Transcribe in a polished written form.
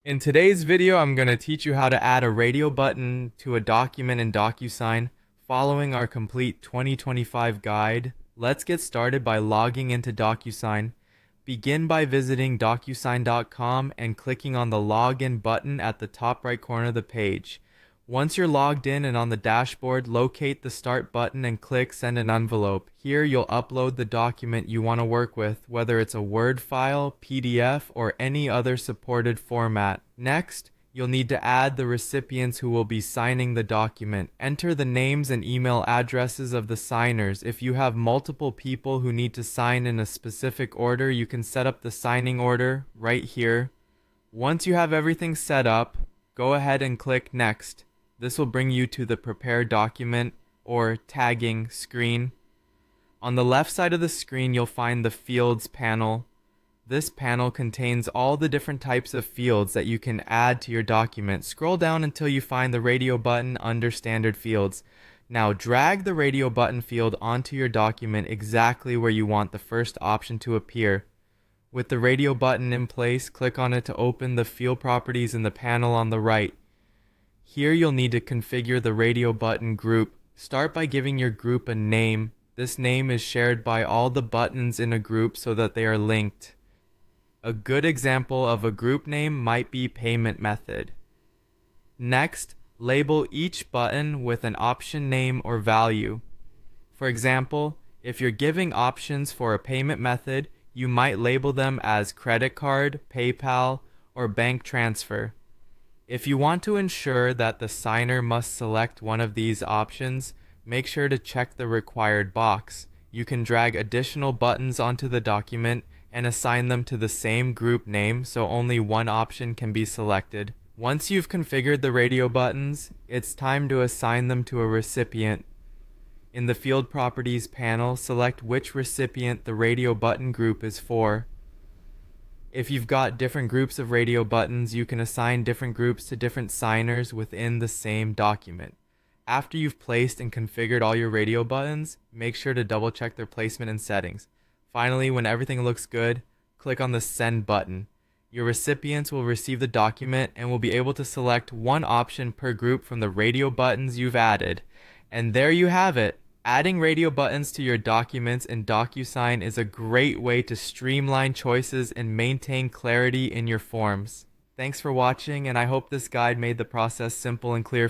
In today's video, I'm going to teach you how to add a radio button to a document in DocuSign following our complete 2025 guide. Let's get started by logging into DocuSign. Begin by visiting DocuSign.com and clicking on the login button at the top right corner of the page. Once you're logged in and on the dashboard, locate the Start button and click Send an Envelope. Here you'll upload the document you want to work with, whether it's a Word file, PDF, or any other supported format. Next, you'll need to add the recipients who will be signing the document. Enter the names and email addresses of the signers. If you have multiple people who need to sign in a specific order, you can set up the signing order right here. Once you have everything set up, go ahead and click Next. This will bring you to the Prepare Document or Tagging screen. On the left side of the screen, you'll find the Fields panel. This panel contains all the different types of fields that you can add to your document. Scroll down until you find the radio button under Standard Fields. Now drag the radio button field onto your document exactly where you want the first option to appear. With the radio button in place, click on it to open the field properties in the panel on the right. Here you'll need to configure the radio button group. Start by giving your group a name. This name is shared by all the buttons in a group so that they are linked. A good example of a group name might be Payment Method. Next, label each button with an option name or value. For example, if you're giving options for a payment method, you might label them as credit card, PayPal, or bank transfer. If you want to ensure that the signer must select one of these options, make sure to check the required box. You can drag additional buttons onto the document and assign them to the same group name so only one option can be selected. Once you've configured the radio buttons, it's time to assign them to a recipient. In the Field Properties panel, select which recipient the radio button group is for. If you've got different groups of radio buttons, you can assign different groups to different signers within the same document. After you've placed and configured all your radio buttons, make sure to double check their placement and settings. Finally, when everything looks good, click on the Send button. Your recipients will receive the document and will be able to select one option per group from the radio buttons you've added. And there you have it. Adding radio buttons to your documents in DocuSign is a great way to streamline choices and maintain clarity in your forms. Thanks for watching, and I hope this guide made the process simple and clear.